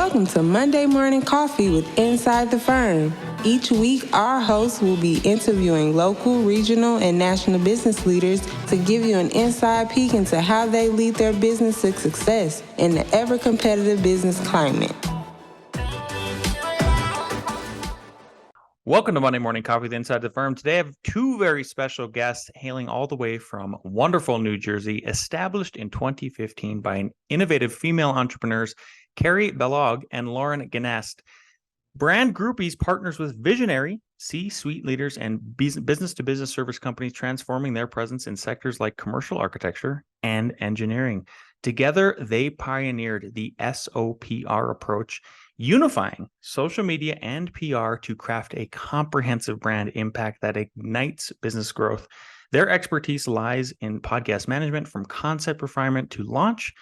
Welcome to Monday Morning Coffee with Inside the Firm. Each week, our hosts will be interviewing local, regional, and national business leaders to give you an inside peek into how they lead their business to success in the ever-competitive business climate. Welcome to Monday Morning Coffee with Inside the Firm. Today I have two very special guests hailing all the way from wonderful New Jersey, established in 2015 by an innovative female entrepreneurs, Carey, Balogh, and Lauren Genest. Brand Groupies partners with visionary C-suite leaders and business-to-business service companies, transforming their presence in sectors like commercial architecture and engineering. Together, they pioneered the SOPR approach, unifying social media and PR to craft a comprehensive brand impact that ignites business growth. Their expertise lies in podcast management, from concept refinement to launch,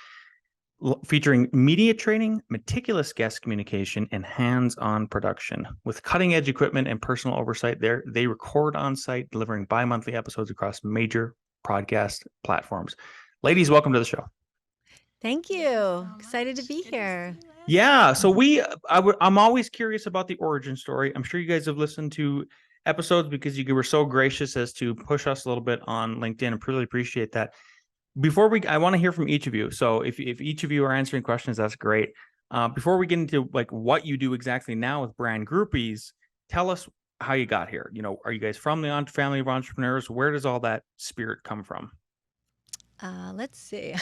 featuring media training, meticulous guest communication, and hands-on production. With cutting-edge equipment and personal oversight, they record on-site, delivering bi-monthly episodes across major podcast platforms. Ladies, welcome to the show. Thank you. Excited to be here. Yeah, so I'm always curious about the origin story. I'm sure you guys have listened to episodes because you were so gracious as to push us a little bit on LinkedIn. I really appreciate that. I want to hear from each of you. So if each of you are answering questions, that's great. Before we get into like what you do exactly now with Brand Groupies, tell us how you got here. You know, are you guys from the family of entrepreneurs? Where does all that spirit come from? Let's see.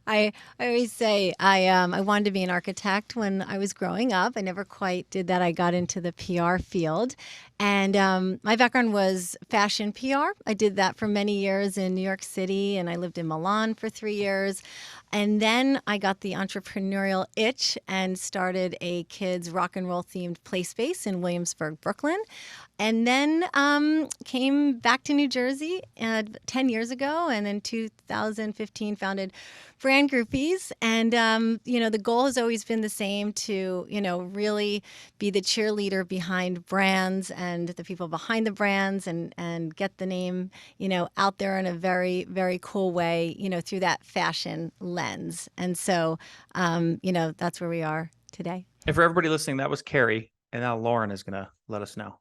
I always say I wanted to be an architect when I was growing up. I never quite did that. I got into the PR field, and my background was fashion PR. I did that for many years in New York City, and I lived in Milan for 3 years. And then I got the entrepreneurial itch and started a kids rock and roll themed play space in Williamsburg, Brooklyn. And then came back to New Jersey 10 years ago, and in 2015 founded Brand Groupies. And, the goal has always been the same, to, really be the cheerleader behind brands and the people behind the brands, and get the name, out there in a very, very cool way, through that fashion lens. And so, that's where we are today. And for everybody listening, that was Carey, and now Lauren is going to let us know.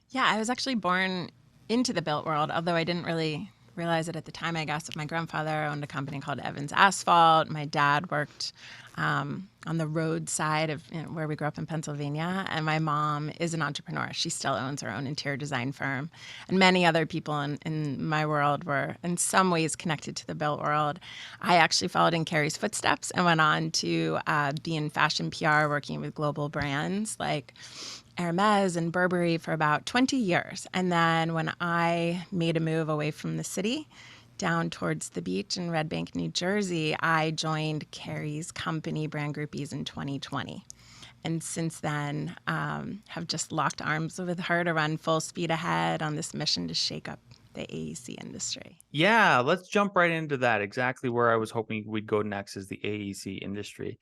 Yeah, I was actually born into the built world, although I didn't really realize it at the time, I guess. My grandfather owned a company called Evans Asphalt. My dad worked on the road side of where we grew up in Pennsylvania. And my mom is an entrepreneur. She still owns her own interior design firm. And many other people in my world were in some ways connected to the built world. I actually followed in Carey's footsteps and went on to be in fashion PR, working with global brands like Hermes and Burberry for about 20 years. And then when I made a move away from the city down towards the beach in Red Bank, New Jersey, I joined Carey's company, Brand Groupies, in 2020. And since then, have just locked arms with her to run full speed ahead on this mission to shake up the AEC industry. Yeah, let's jump right into that. Exactly where I was hoping we'd go next is the AEC industry.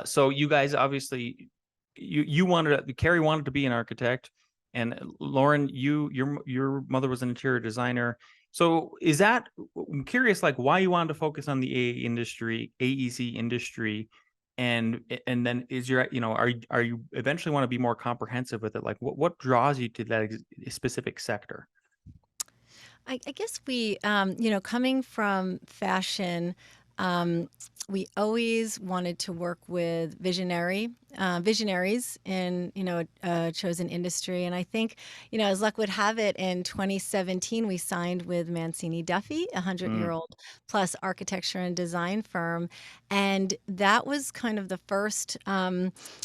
So you guys obviously... Carey wanted to be an architect, and Lauren, your mother was an interior designer. So I'm curious, like, why you wanted to focus on the AEC industry, and then are you eventually want to be more comprehensive with it? Like, what draws you to that specific sector? I guess we, coming from fashion, we always wanted to work with visionaries in, a chosen industry. And I think, as luck would have it, in 2017, we signed with Mancini Duffy, a 100-year-old plus architecture and design firm. And that was kind of the first,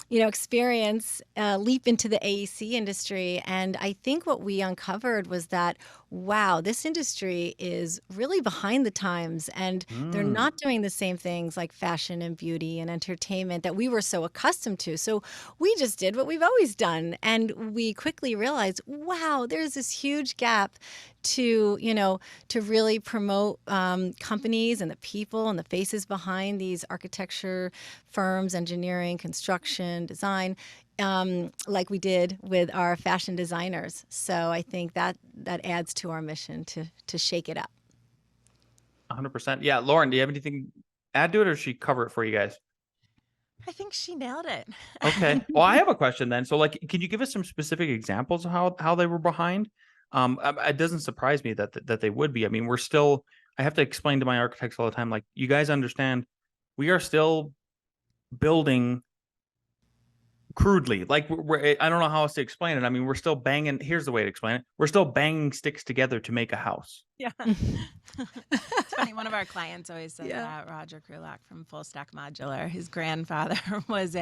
experience, leap into the AEC industry. And I think what we uncovered was that, wow, this industry is really behind the times, and they're not doing the same things like fashion and beauty and entertainment that we were so accustomed to. So we just did what we've always done. And we quickly realized, wow, there's this huge gap to really promote companies and the people and the faces behind these architecture firms, engineering, construction, design, like we did with our fashion designers. So I think that adds to our mission to shake it up. 100%. Yeah. Lauren, do you have anything to add to it, or should she cover it for you guys? I think she nailed it. Okay. Well, I have a question then. So, like, can you give us some specific examples of how they were behind? It doesn't surprise me that they would be. I mean, we're still. I have to explain to my architects all the time, like, you guys understand, we are still building crudely. Like, I don't know how else to explain it. I mean, we're still banging. Here's the way to explain it: we're still banging sticks together to make a house. Yeah. It's funny. One of our clients always says Yeah. that, Roger Krulak from Full Stack Modular. His grandfather was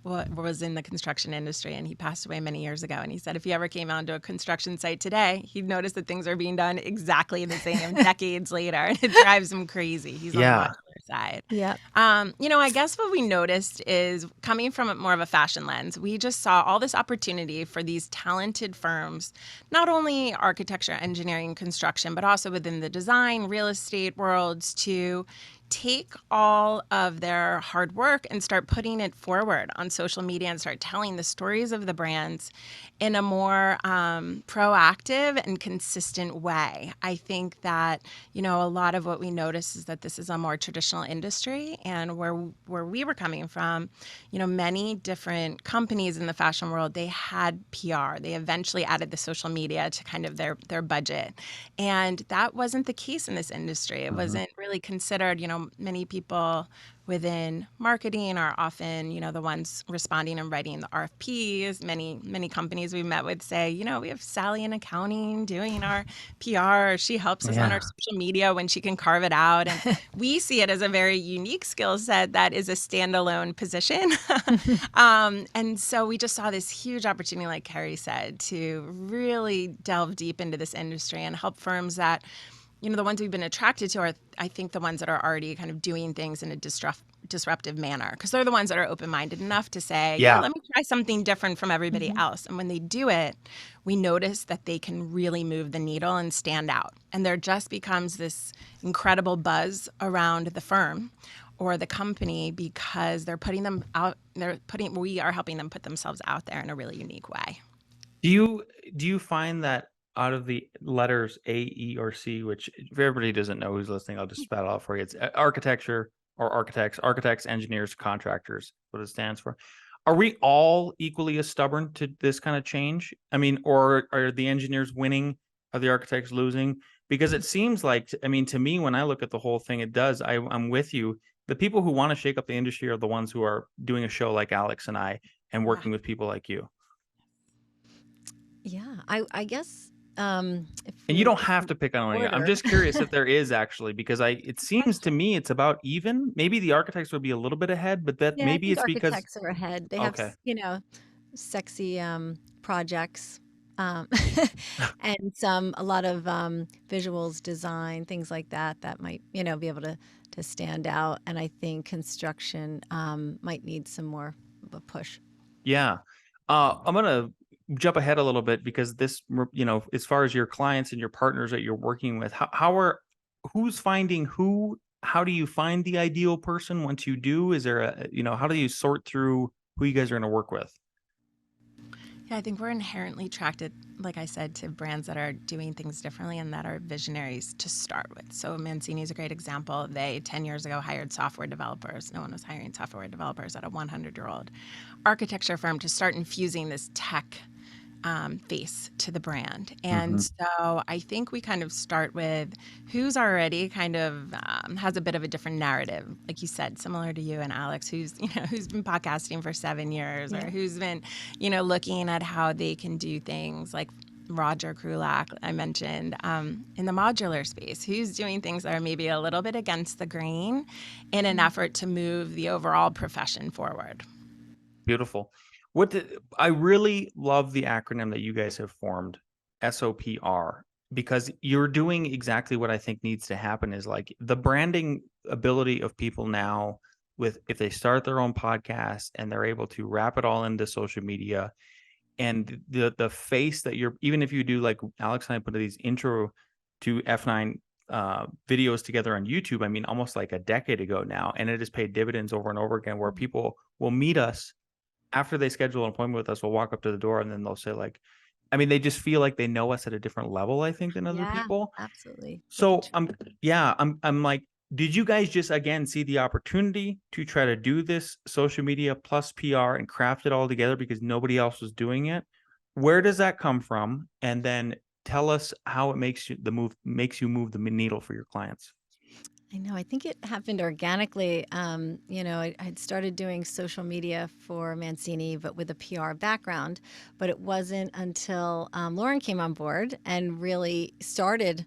was in the construction industry, and he passed away many years ago. And he said if he ever came onto a construction site today, he'd notice that things are being done exactly the same decades later, and it drives him crazy. He's on the modular side. Yeah. I guess what we noticed is, coming from more of a fashion lens, we just saw all this opportunity for these talented firms, not only architecture, engineering, construction, but also within the design, real estate worlds, to take all of their hard work and start putting it forward on social media and start telling the stories of the brands in a more proactive and consistent way. I think that, a lot of what we notice is that this is a more traditional industry, and where we were coming from, many different companies in the fashion world, they had PR. They eventually added the social media to kind of their budget. And that wasn't the case in this industry. It wasn't really considered. Many people within marketing are often, the ones responding and writing the RFPs. Many companies we met with say, we have Sally in accounting doing our PR. She helps us on our social media when she can carve it out. And we see it as a very unique skill set that is a standalone position. And so we just saw this huge opportunity, like Carey said, to really delve deep into this industry and help firms that, the ones we've been attracted to are, I think, the ones that are already kind of doing things in a disruptive manner, because they're the ones that are open-minded enough to say, let me try something different from everybody else. And when they do it, we notice that they can really move the needle and stand out. And there just becomes this incredible buzz around the firm or the company, because they're putting them out. We are helping them put themselves out there in a really unique way. Do you find that out of the letters A, E, or C, which if everybody doesn't know who's listening, I'll just spell it out for you. It's architecture or architects, engineers, contractors, what it stands for. Are we all equally as stubborn to this kind of change? I mean, or are the engineers winning? Are the architects losing? Because it seems like, to me, when I look at the whole thing, it does. I'm with you. The people who want to shake up the industry are the ones who are doing a show like Alex and I and working with people like you. Yeah, I guess. And you don't have to pick on it. I'm just curious if there is actually, because it seems to me it's about even. Maybe the architects would be a little bit ahead, but maybe it's because architects are ahead. They have, sexy projects, and a lot of visuals, design, things like that might, be able to stand out. And I think construction might need some more of a push. Yeah. I'm going to jump ahead a little bit, because this, as far as your clients and your partners that you're working with, who's finding who? How do you find the ideal person once you do? Is there how do you sort through who you guys are going to work with? Yeah, I think we're inherently attracted, like I said, to brands that are doing things differently and that are visionaries to start with. So Mancini is a great example. They, 10 years ago, hired software developers. No one was hiring software developers at a 100-year-old architecture firm to start infusing this tech face to the brand. And so I think we kind of start with who's already kind of has a bit of a different narrative, like you said, similar to you and Alex, who's been podcasting for 7 years, or who's been, looking at how they can do things like Roger Krulak, I mentioned, in the modular space, who's doing things that are maybe a little bit against the grain in an effort to move the overall profession forward. Beautiful. I really love the acronym that you guys have formed, SOPR, because you're doing exactly what I think needs to happen, is like the branding ability of people now, if they start their own podcast and they're able to wrap it all into social media, and the face that even if you do, like Alex and I put these intro to F9 videos together on YouTube, almost like a decade ago now, and it has paid dividends over and over again, where people will meet us after they schedule an appointment with us. We'll walk up to the door and then they'll say, like, they just feel like they know us at a different level, I think, than other people. Absolutely. So I'm like, did you guys just, again, see the opportunity to try to do this social media plus PR and craft it all together because nobody else was doing it? Where does that come from? And then tell us how it makes you move the needle for your clients. I know. I think it happened organically. I had started doing social media for Mancini, but with a PR background. But it wasn't until Lauren came on board and really started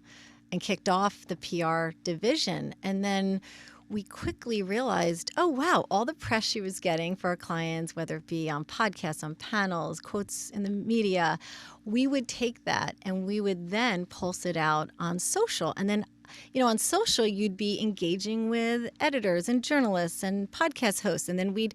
and kicked off the PR division. And then we quickly realized, oh, wow, all the press she was getting for our clients, whether it be on podcasts, on panels, quotes in the media, we would take that and we would then pulse it out on social. And then on social, you'd be engaging with editors and journalists and podcast hosts. And then we'd,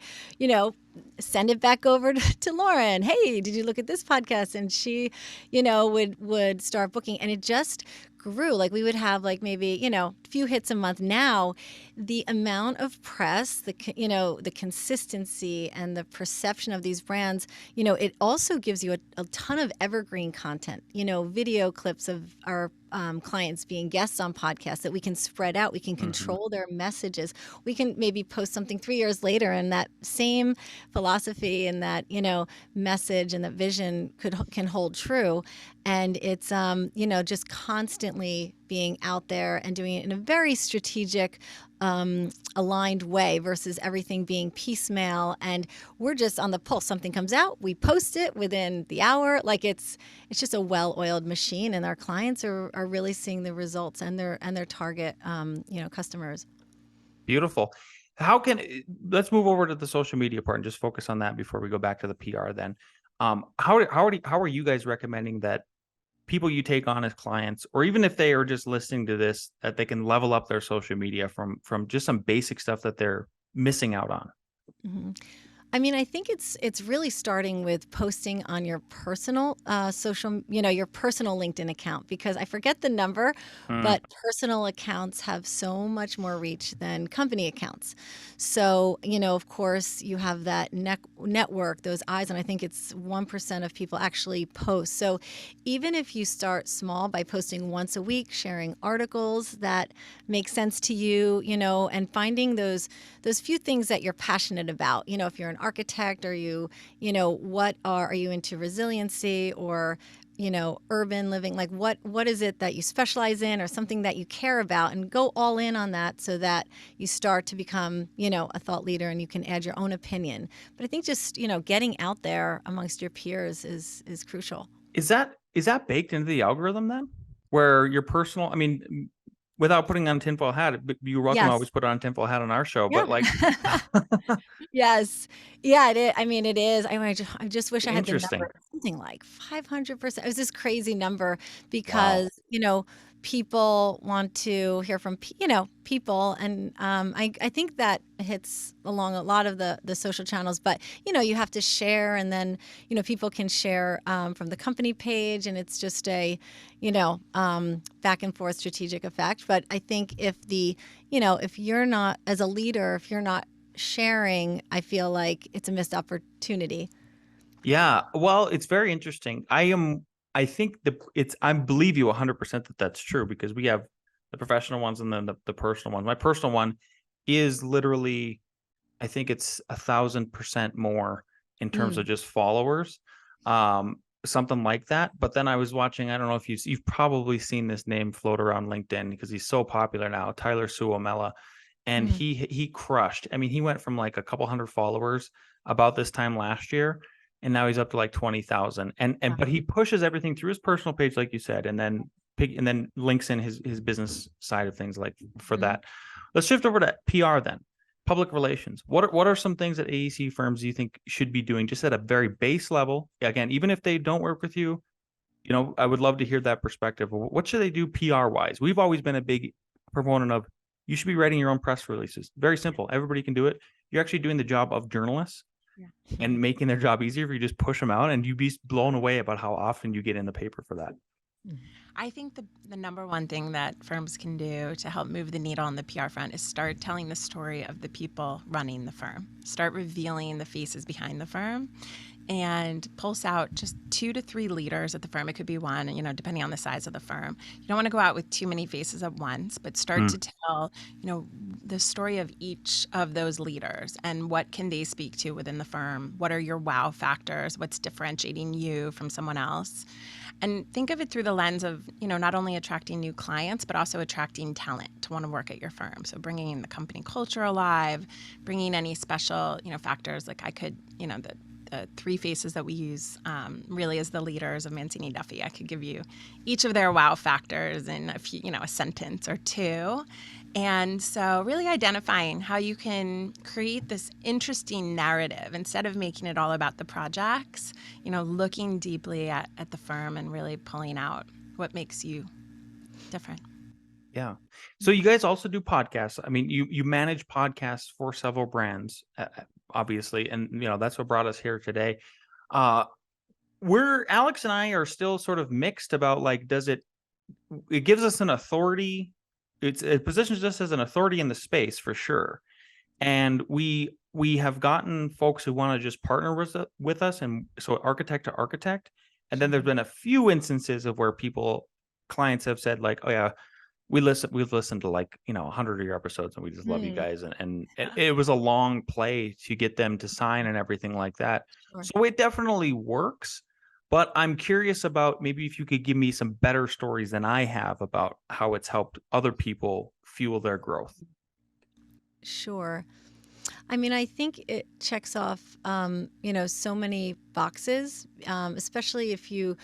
send it back over to Lauren. Hey, did you look at this podcast? And she, would start booking. And it just grew. Like we would have like maybe, a few hits a month. Now, the amount of press, the consistency and the perception of these brands, it also gives you a ton of evergreen content, video clips of our clients being guests on podcasts that we can spread out. We can control their messages. We can maybe post something 3 years later and that same philosophy and that, message and that vision can hold true. And it's, just constantly being out there and doing it in a very strategic, aligned way versus everything being piecemeal. And we're just on the pulse. Something comes out, we post it within the hour. Like it's just a well-oiled machine, and our clients are really seeing the results and their target, customers. Beautiful. Let's move over to the social media part and just focus on that before we go back to the PR then. How are you guys recommending that people you take on as clients, or even if they are just listening to this, that they can level up their social media from just some basic stuff that they're missing out on? Mm-hmm. I mean, I think it's really starting with posting on your personal social, your personal LinkedIn account, because I forget the number, but personal accounts have so much more reach than company accounts. So, of course, you have that network, those eyes, and I think it's 1% of people actually post. So even if you start small by posting once a week, sharing articles that make sense to you, and finding those few things that you're passionate about, if you're an architect, are you into resiliency or, urban living? Like what is it that you specialize in or something that you care about, and go all in on that so that you start to become, a thought leader and you can add your own opinion. But I think just, getting out there amongst your peers is crucial. Is that baked into the algorithm then? Where your personal, I mean, without putting on tinfoil hat, you're welcome to always put on tinfoil hat on our show, Yeah. but like, Yes. Yeah, it is. I mean, it is. I just wish I had the Interesting. number, something like 500%. It was this crazy number because, people want to hear from, people. And I think that hits along a lot of the social channels, but, you have to share, and then, people can share from the company page, and it's just a, back and forth strategic effect. But I think if if you're not, as a leader, if you're not sharing, I feel like it's a missed opportunity. Yeah, well, it's very interesting. I think I believe you 100% that that's true, because we have the professional ones and then the personal ones. My personal one is literally, I think it's 1,000% more in terms of just followers, something like that. But then I was watching, I don't know if you've probably seen this name float around LinkedIn because he's so popular now, Tyler Suomela. And he crushed. I mean, he went from like a couple hundred followers about this time last year, and now he's up to like 20,000. But he pushes everything through his personal page, like you said, and then links in his business side of things, like for that. Let's shift over to PR then. Public relations. What are some things that AEC firms you think should be doing just at a very base level? Again, even if they don't work with you, I would love to hear that perspective. What should they do PR wise? We've always been a big proponent of, you should be writing your own press releases. Very simple. Everybody can do it. You're actually doing the job of journalists and making their job easier if you just push them out, and you'd be blown away about how often you get in the paper for that. I think the number one thing that firms can do to help move the needle on the PR front is start telling the story of the people running the firm. Start revealing the faces behind the firm. and pulse out just 2 to 3 leaders at the firm. It could be one, depending on the size of the firm. You don't want to go out with too many faces at once, but start to tell, the story of each of those leaders and what can they speak to within the firm? What are your wow factors? What's differentiating you from someone else? And think of it through the lens of, not only attracting new clients, but also attracting talent to want to work at your firm. So bringing the company culture alive, bringing any special, factors like I could, the 3 faces that we use really as the leaders of Mancini Duffy. I could give you each of their wow factors in a sentence or 2. And so really identifying how you can create this interesting narrative instead of making it all about the projects, looking deeply at the firm and really pulling out what makes you different. Yeah. So you guys also do podcasts. I mean, you manage podcasts for several brands, obviously, and that's what brought us here today. Alex and I are still sort of mixed about it gives us an authority. It positions us as an authority in the space for sure. And we have gotten folks who want to just partner with us, and so architect to architect. And then there's been a few instances of where clients have said like, oh yeah, we've listened to 100 of your episodes and we just love you guys. And it was a long play to get them to sign and everything like that. Sure. So it definitely works. But I'm curious about maybe if you could give me some better stories than I have about how it's helped other people fuel their growth. Sure. I mean, I think it checks off, so many boxes, especially if you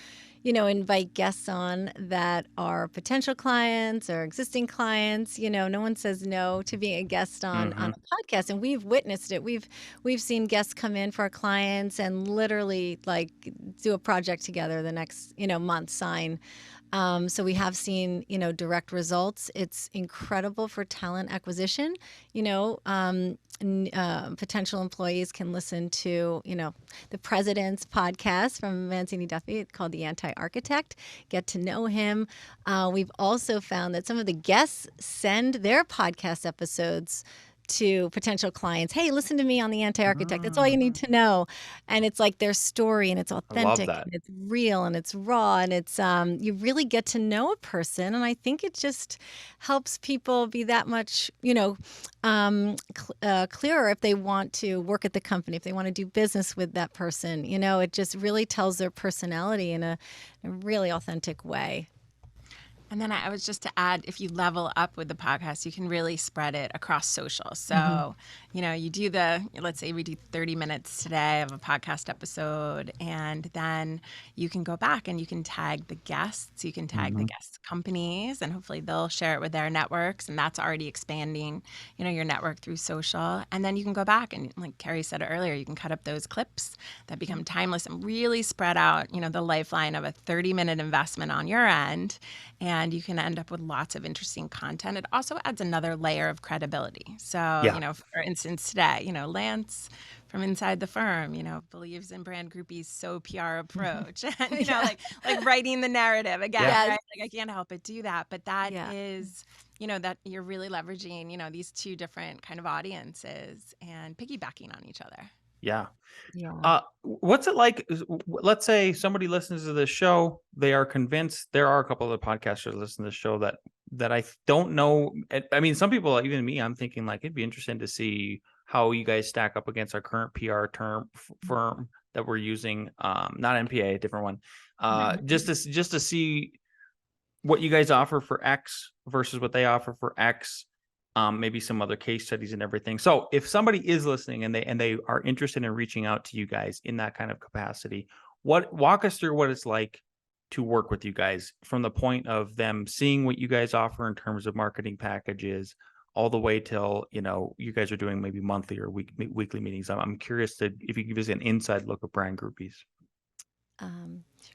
invite guests on that are potential clients or existing clients. No one says no to being a guest on a podcast, and we've witnessed it. We've seen guests come in for our clients and literally do a project together the next month, sign. So we have seen direct results. It's incredible for talent acquisition. Potential employees can listen to the president's podcast from Mancini Duffy. It's called The Anti-Architect. Get to know him. We've also found that some of the guests send their podcast episodes to potential clients. Hey, listen to me on The Anti-Architect. That's all you need to know. And it's like their story, and it's authentic, and it's real, and it's raw, and it's you really get to know a person. And I think it just helps people be that much, clearer if they want to work at the company, if they want to do business with that person. It just really tells their personality in a really authentic way. And then I was just to add, if you level up with the podcast, you can really spread it across social. So, you do let's say we do 30 minutes today of a podcast episode, and then you can go back and you can tag the guests, you can tag the guest companies, and hopefully they'll share it with their networks. And that's already expanding, your network through social. And then you can go back and, like Carey said earlier, you can cut up those clips that become timeless and really spread out, the lifeline of a 30-minute investment on your end. And you can end up with lots of interesting content. It also adds another layer of credibility. So, for instance, today, Lance from inside the firm, believes in brand groupies, so PR approach, and, like writing the narrative again, right? Like I can't help but do that. But that is, that you're really leveraging, these 2 different kind of audiences and piggybacking on each other. Yeah. Yeah. What's it like? Let's say somebody listens to this show. They are convinced. There are a couple of podcasters listen to the show that I don't know. I mean, some people, even me, I'm thinking like it'd be interesting to see how you guys stack up against our current PR firm that we're using. Not NPA, a different one. Just to see what you guys offer for X versus what they offer for X. Maybe some other case studies and everything. So if somebody is listening and they are interested in reaching out to you guys in that kind of capacity, walk us through what it's like to work with you guys from the point of them seeing what you guys offer in terms of marketing packages all the way till, you guys are doing maybe monthly or weekly meetings. I'm curious if you give us an inside look of brand groupies.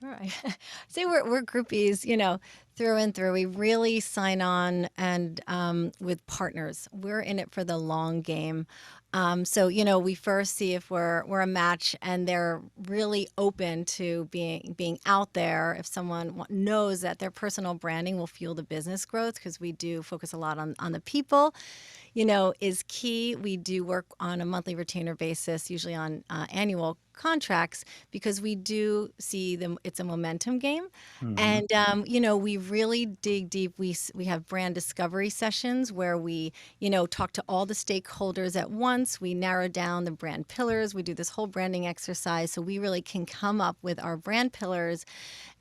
Sure. I say we're groupies, through and through. We really sign on and with partners. We're in it for the long game. So, we first see if we're a match and they're really open to being out there. If someone knows that their personal branding will fuel the business growth, because we do focus a lot on the people, is key. We do work on a monthly retainer basis, usually on annual contracts because we do see them. It's a momentum game. Mhm. And, we really dig deep. We have brand discovery sessions where we, talk to all the stakeholders at once. We narrow down the brand pillars. We do this whole branding exercise so we really can come up with our brand pillars,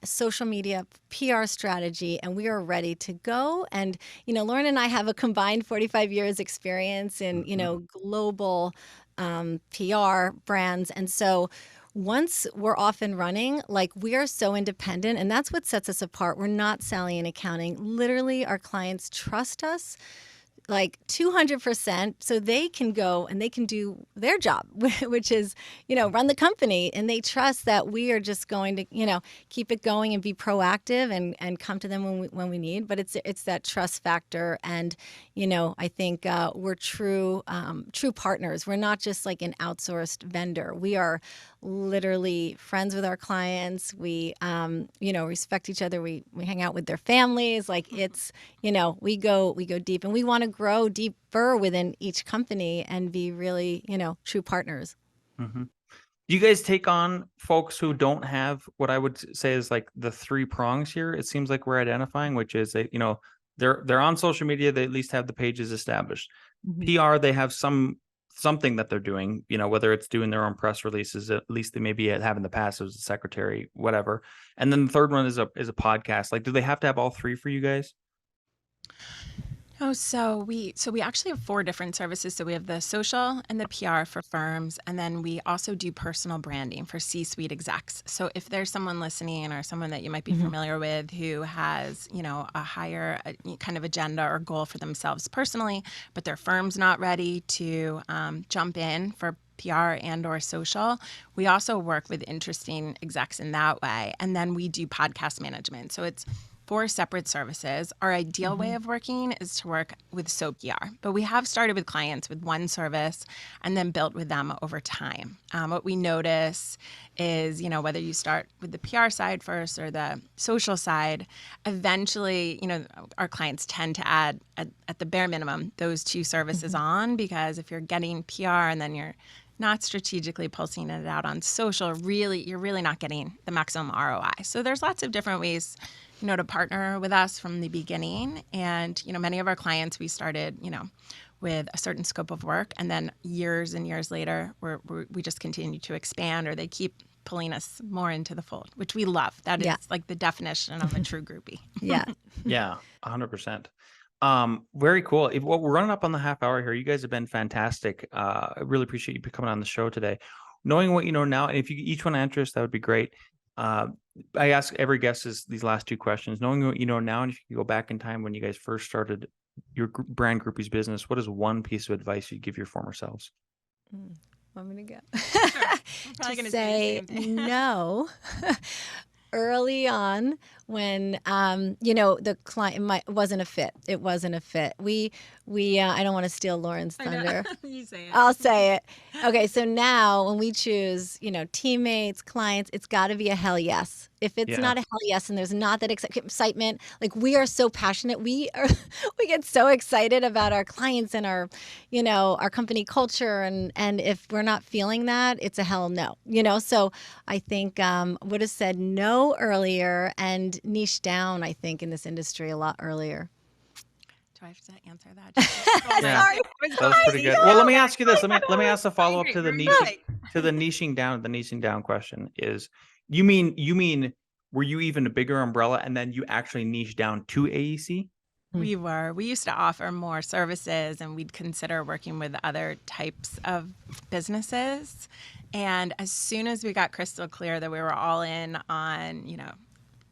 social media, PR strategy, and we are ready to go. And, Lauren and I have a combined 45 years experience in, global PR brands. And so once we're off and running, like we are so independent, and that's what sets us apart. We're not Sally in accounting. Literally, our clients trust us like 200%, so they can go and they can do their job, which is, run the company. And they trust that we are just going to, keep it going and be proactive and come to them when we need. But it's that trust factor. And, I think we're true partners. We're not just like an outsourced vendor. We are literally friends with our clients. We, respect each other. We hang out with their families. Like it's, we go deep, and we want to grow deeper within each company and be really, true partners. Mm-hmm. Do you guys take on folks who don't have what I would say is like the three prongs here? It seems like we're identifying, which is that, they're on social media. They at least have the pages established. Mm-hmm. PR, they have something that they're doing, whether it's doing their own press releases, at least they maybe have in the past as a secretary, whatever. And then the third one is a podcast. Like, do they have to have all three for you guys? Oh, so we actually have 4 different services. So we have the social and the PR for firms, and then we also do personal branding for C-suite execs. So if there's someone listening or someone that you might be familiar with who has, a higher kind of agenda or goal for themselves personally, but their firm's not ready to jump in for PR and or social, we also work with interesting execs in that way. And then we do podcast management. So it's 4 separate services. Our ideal way of working is to work with SOAP PR, but we have started with clients with one service and then built with them over time. What we notice is, whether you start with the PR side first or the social side, eventually, our clients tend to add at the bare minimum those 2 services on, because if you're getting PR and then you're not strategically pulsing it out on social, you're really not getting the maximum ROI. So there's lots of different ways, to partner with us from the beginning. And, many of our clients, we started, with a certain scope of work, and then years and years later, we just continue to expand, or they keep pulling us more into the fold, which we love. That is like the definition of a true groupie. Yeah. Yeah, 100%. Very cool. We're running up on the half hour here. You guys have been fantastic. I really appreciate you coming on the show today. Knowing what you know now, and if you each want to answer us, that would be great. I ask every guest these last 2 questions. Knowing what you know now, and if you could go back in time when you guys first started your brand groupies business, what is one piece of advice you'd give your former selves? Want me to go? I'm probably to gonna say the same thing. no. Early on, when the client wasn't a fit. It wasn't a fit. We I don't want to steal Lauren's thunder. You say it. I'll say it. Okay, so now when we choose, teammates, clients, it's got to be a hell yes. If it's not a hell yes and there's not that excitement, like we are so passionate, we get so excited about our clients and our, our company culture, and if we're not feeling that, it's a hell no. So I think would have said no earlier and niche down, I think, in this industry a lot earlier. Do I have to answer that? Yeah. Sorry. That was pretty good. Well, let me ask you this. Let me ask a follow up to the niching down. The niching down question is: you mean were you even a bigger umbrella and then you actually niche down to AEC? We were. We used to offer more services, and we'd consider working with other types of businesses. And as soon as we got crystal clear that we were all in on,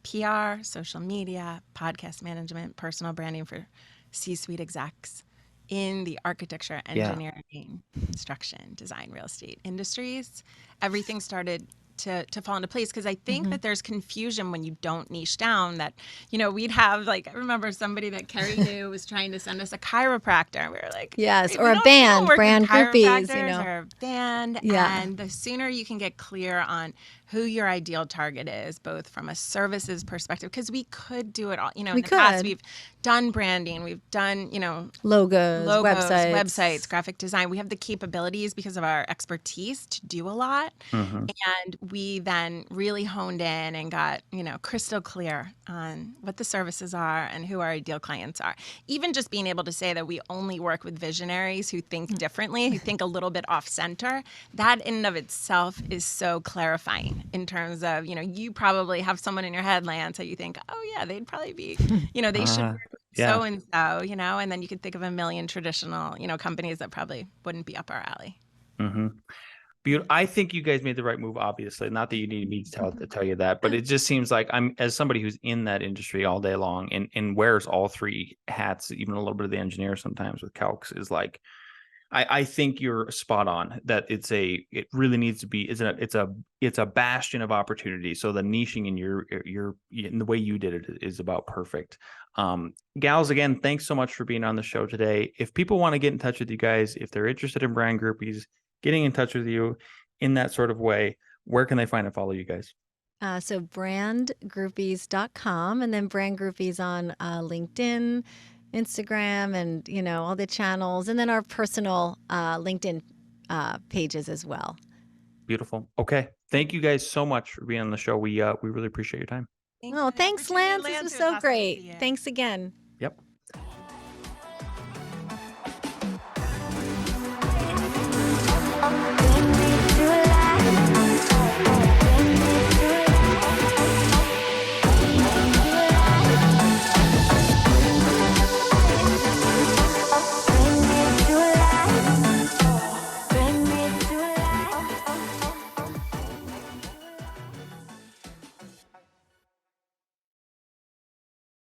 PR, social media, podcast management, personal branding for C-suite execs in the architecture, engineering, construction, design, real estate industries, everything started to fall into place, because I think that there's confusion when you don't niche down. That we'd have, like, I remember somebody that Carey knew was trying to send us a chiropractor. We were like, yes, or a band, brand groupies, or a band. Yeah. And the sooner you can get clear on who your ideal target is, both from a services perspective, because we could do it all. You know, We in the past, could. we've done branding, we've done, Logos, websites, graphic design. We have the capabilities because of our expertise to do a lot. Mhm. And we then really honed in and got, crystal clear on what the services are and who our ideal clients are. Even just being able to say that we only work with visionaries who think differently, who think a little bit off center, that in and of itself is so clarifying in terms of, you probably have someone in your head, Lance, so you think, oh yeah, they'd probably be, they should work yeah. so and so, and then you could think of a million traditional, companies that probably wouldn't be up our alley. Mm-hmm. I think you guys made the right move, obviously. Not that you need me to tell you that, but it just seems like I'm, as somebody who's in that industry all day long and wears all three hats, even a little bit of the engineer sometimes with calcs, is like, I think you're spot on that it really needs to be, it's a bastion of opportunity. So the niching in the way you did it is about perfect. Gals, again, thanks so much for being on the show today. If people want to get in touch with you guys, if they're interested in brand groupies, getting in touch with you in that sort of way, where can they find and follow you guys? So brandgroupies.com, and then brand groupies on LinkedIn, Instagram, and all the channels, and then our personal LinkedIn pages as well. Beautiful. Okay. Thank you guys so much for being on the show. We really appreciate your time. Thanks, Lance. This was so great. Thanks again.